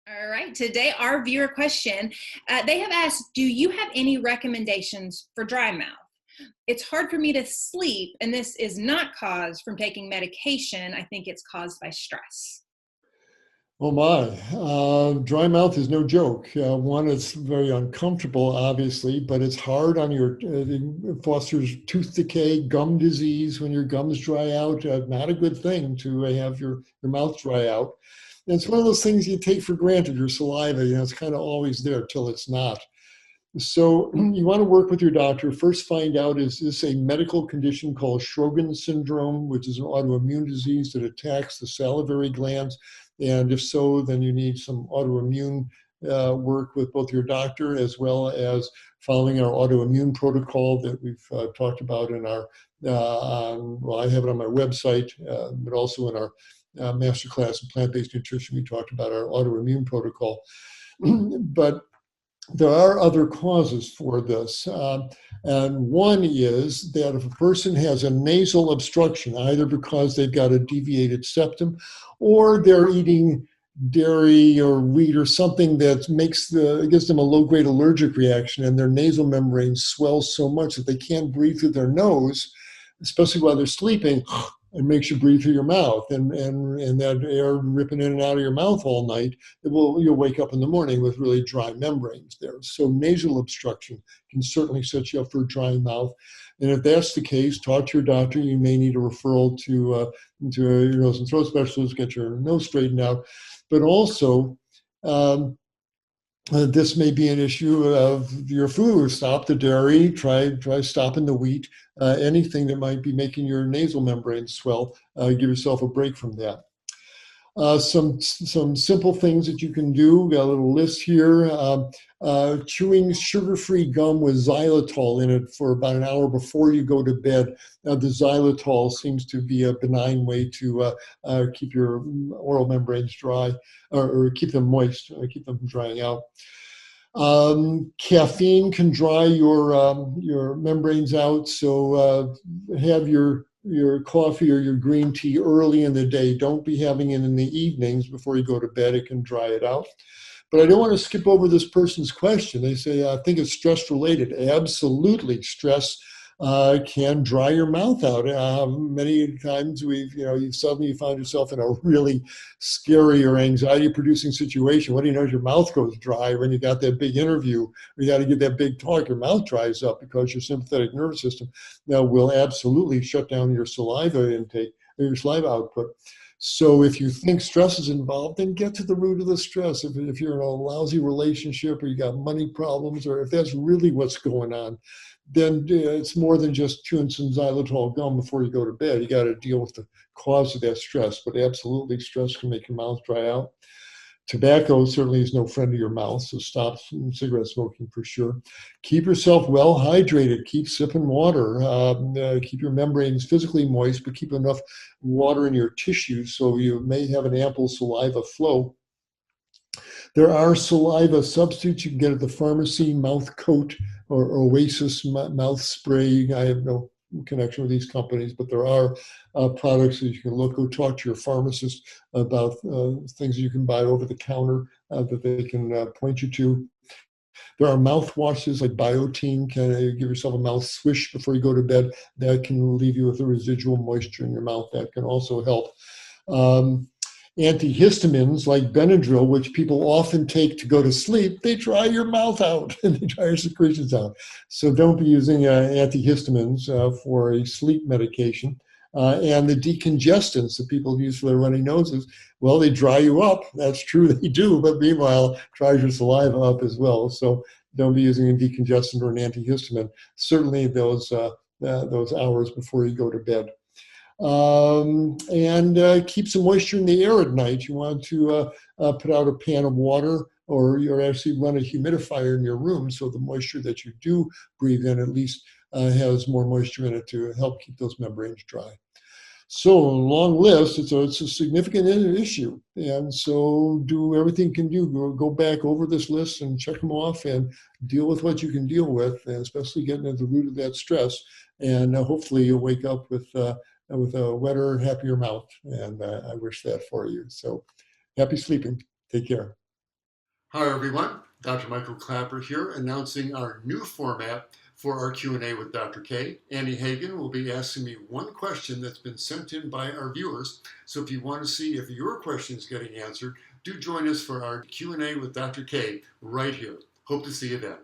All right, today our viewer question, they have asked, do you have any recommendations for dry mouth? It's hard for me to sleep, and this is not caused from taking medication. I think it's caused by stress. Oh my, dry mouth is no joke. One, it's very uncomfortable, obviously, but it's hard on it fosters tooth decay, gum disease when your gums dry out. Not a good thing to have your mouth dry out. And it's one of those things you take for granted, your saliva, it's kind of always there till it's not. So you want to work with your doctor. First, find out, is this a medical condition called Sjogren's syndrome, which is an autoimmune disease that attacks the salivary glands? And if so, then you need some autoimmune work with both your doctor as well as following our autoimmune protocol that we've talked about in our, well, I have it on my website, but also in our masterclass in plant-based nutrition, we talked about our autoimmune protocol. But there are other causes for this. And one is that if a person has a nasal obstruction, either because they've got a deviated septum or they're eating dairy or wheat or something that gives them a low-grade allergic reaction, and their nasal membrane swells so much that they can't breathe through their nose, especially while they're sleeping, and makes you breathe through your mouth, and that air ripping in and out of your mouth all night, you'll wake up in the morning with really dry membranes there. So nasal obstruction can certainly set you up for a dry mouth. And if that's the case, talk to your doctor. You may need a referral to your nose and throat specialist, get your nose straightened out. But also, this may be an issue of your food. Stop the dairy, try stopping the wheat, anything that might be making your nasal membrane swell, give yourself a break from that. Some simple things that you can do, got a little list here. Chewing sugar-free gum with xylitol in it for about an hour before you go to bed. The xylitol seems to be a benign way to keep your oral membranes dry, or keep them moist, keep them from drying out. Caffeine can dry your membranes out, so have your coffee or your green tea early in the day. Don't be having it in the evenings before you go to bed. It can dry it out. But I don't want to skip over this person's question. They say, I think it's stress related. Absolutely. Stress can dry your mouth out. Many times you suddenly find yourself in a really scary or anxiety producing situation. What do you know? Your mouth goes dry when you got that big interview, or you got to give that big talk. Your mouth dries up because your sympathetic nervous system now will absolutely shut down your saliva intake, or your saliva output. So if you think stress is involved, then get to the root of the stress. If you're in a lousy relationship, or you got money problems, or if that's really what's going on, then it's more than just chewing some xylitol gum before you go to bed. You got to deal with the cause of that stress. But absolutely, stress can make your mouth dry out. Tobacco certainly is no friend of your mouth, so stop cigarette smoking for sure. Keep yourself well hydrated. Keep sipping water. Keep your membranes physically moist, but keep enough water in your tissues so you may have an ample saliva flow. There are saliva substitutes you can get at the pharmacy, mouth coat or Oasis mouth spray. I have no connection with these companies, but there are products that you can go talk to your pharmacist about, things you can buy over the counter that they can point you to. There are mouthwashes like Biotine. Can give yourself a mouth swish before you go to bed. That can leave you with a residual moisture in your mouth. That can also help. Antihistamines like Benadryl, which people often take to go to sleep, they dry your mouth out and they dry your secretions out. So don't be using antihistamines for a sleep medication. And the decongestants that people use for their runny noses, well, they dry you up. That's true, they do, but meanwhile, dries your saliva up as well. So don't be using a decongestant or an antihistamine. Certainly those hours before you go to bed. And keep some moisture in the air at night. You want to put out a pan of water, or you actually run a humidifier in your room, so the moisture that you do breathe in at least has more moisture in it to help keep those membranes dry. So long list, it's a significant issue. And so do everything you can do. Go back over this list and check them off and deal with what you can deal with, and especially getting at the root of that stress. And hopefully you'll wake up with a wetter, happier mouth. And I wish that for you. So happy sleeping. Take care. Hi everyone, Dr. Michael Klaper here, announcing our new format for our Q&A with Dr. K. Annie Hagen will be asking me one question that's been sent in by our viewers. So if you want to see if your question is getting answered, do join us for our Q&A with Dr. K right here. Hope to see you then.